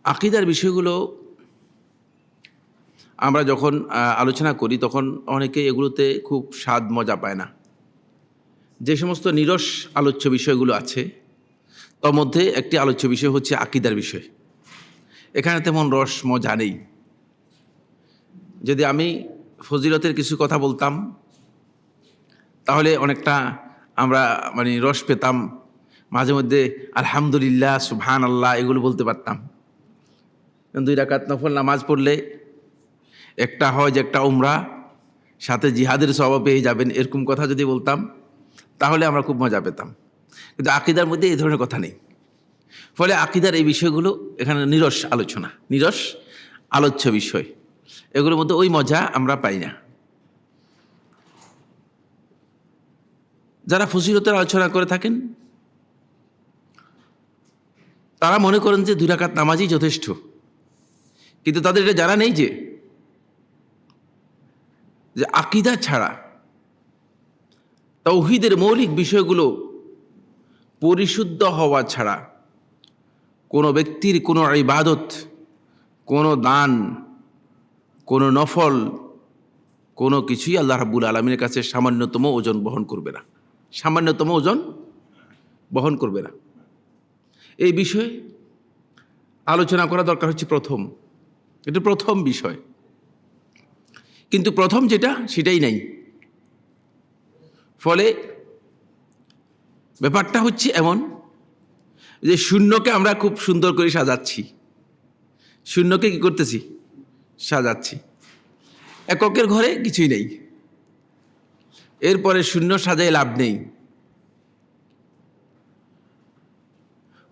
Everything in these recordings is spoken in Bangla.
আকীদার বিষয়গুলো আমরা যখন আলোচনা করি তখন অনেকে এগুলোতে খুব স্বাদ মজা পায় না। যে সমস্ত নিরস আলোচ্য বিষয়গুলো আছে তার মধ্যে একটি আলোচ্য বিষয় হচ্ছে আকীদার বিষয়। এখানে তেমন রস মজা নেই। যদি আমি ফজিলতের কিছু কথা বলতাম তাহলে অনেকটা আমরা রস পেতাম, মাঝে মধ্যে আলহামদুলিল্লাহ, সুবহানাল্লাহ এগুলো বলতে পারতাম। 2 রাকাত নফল নামাজ পড়লে একটা হজ, একটা উমরা, সাথে জিহাদের সওয়াব পেয়ে যাবেন, এরকম কথা যদি বলতাম তাহলে আমরা খুব মজা পেতাম। কিন্তু আকীদার মধ্যে এই ধরনের কথা নেই। ফলে আকীদার এই বিষয়গুলো এখানে নিরস আলোচনা, নিরস আলোচ্য বিষয়, এগুলোর মধ্যে ওই মজা আমরা পাই না। যারা ফজিলতের আলোচনা করে থাকেন তারা মনে করেন যে 2 রাকাত নামাজই যথেষ্ট, কিন্তু তাদের এটা জানা নেই যে আকীদা ছাড়া, তাওহীদের মৌলিক বিষয়গুলো পরিশুদ্ধ হওয়া ছাড়া কোনো ব্যক্তির কোনো ইবাদত, কোনো দান, কোনো নফল, কোনো কিছুই আল্লাহ রাব্বুল আলামিনের কাছে সামান্যতম ওজন বহন করবে না, সামান্যতম ওজন বহন করবে না। এই বিষয়ে আলোচনা করা দরকার হচ্ছে প্রথম, এটা প্রথম বিষয়। কিন্তু প্রথম যেটা সেটাই নাই। ফলে ব্যাপারটা হচ্ছে এমন যে শূন্যকে আমরা খুব সুন্দর করে সাজাচ্ছি, শূন্যকে কি করতেছি? সাজাচ্ছি। এককের ঘরে কিছুই নেই, এরপরে শূন্য সাজায় লাভ নেই।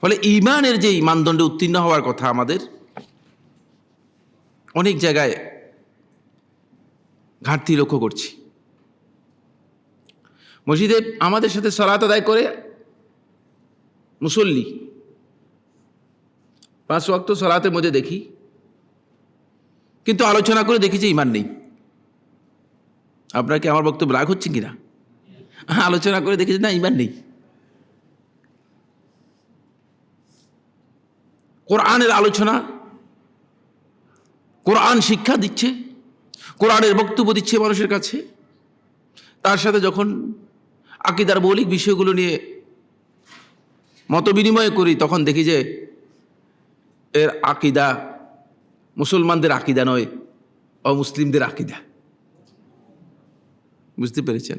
ফলে ঈমানের যেই মানদণ্ডে উত্তীর্ণ হওয়ার কথা আমাদের, অনেক জায়গায় ঘাটতি লক্ষ্য করছি। মসজিদে আমাদের সাথে সালাত আদায় করে মুসল্লি, 5 ওয়াক্ত সালাতের মধ্যে দেখি, কিন্তু আলোচনা করে দেখি যে ঈমান নেই। আপনার কি আমার বক্তব্য রাগ হচ্ছে কিনা? আলোচনা করে দেখি যে না, ঈমান নেই। কোরআনের আলোচনা, কোরআন শিক্ষা দিচ্ছে, কোরআনের বক্তব্য দিচ্ছে মানুষের কাছে, তার সাথে যখন আকীদার মৌলিক বিষয়গুলো নিয়ে মত বিনিময় করি তখন দেখি যে এর আকীদা মুসলমানদের আকীদা নয়, অমুসলিমদের আকীদা। বুঝতে পেরেছেন?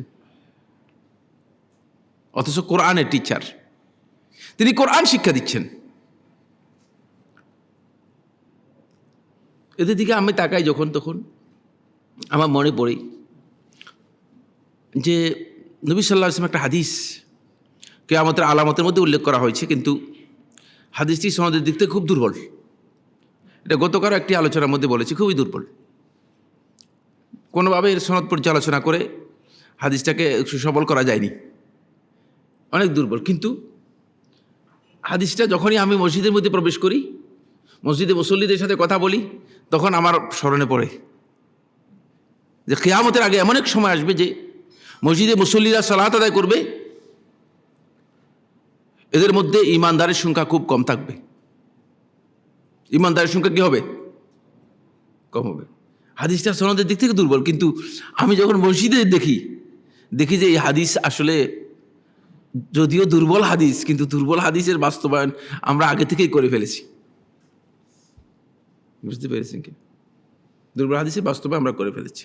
অথচ কোরআনের টিচার, তিনি কোরআন শিক্ষা দিচ্ছেন। এদের দিকে আমি তাকাই যখন, তখন আমার মনে পড়ে যে নবী সাল্লাল্লাহু আলাইহি ওয়াসাল্লাম একটা হাদিস কিয়ামতের আলামতের মধ্যে উল্লেখ করা হয়েছে, কিন্তু হাদিসটি সনদের দিক থেকে খুব দুর্বল। এটা গতকালও একটি আলোচনার মধ্যে বলেছি, খুবই দুর্বল। কোনোভাবে এর সনদ পর্যালোচনা করে হাদিসটাকে সুসবল করা যায়নি, অনেক দুর্বল। কিন্তু হাদিসটা যখনই আমি মসজিদের মধ্যে প্রবেশ করি, মসজিদে মুসল্লিদের সাথে কথা বলি, তখন আমার স্মরণে পড়ে যে কিয়ামতের আগে এমন এক সময় আসবে যে মসজিদে মুসল্লিরা সালাত আদায় করবে, এদের মধ্যে ঈমানদারের সংখ্যা খুব কম থাকবে। ঈমানদারের সংখ্যা কি হবে? কম হবে। হাদিসটা সনদের দিক থেকে দুর্বল, কিন্তু আমি যখন মসজিদে দেখি যে এই হাদিস আসলে যদিও দুর্বল হাদিস, কিন্তু দুর্বল হাদিসের বাস্তবায়ন আমরা আগে থেকেই করে ফেলেছি। বুঝতে পেরেছেন কি? দুর্বল হাদিসের বাস্তবায়ন আমরা করে ফেলেছি।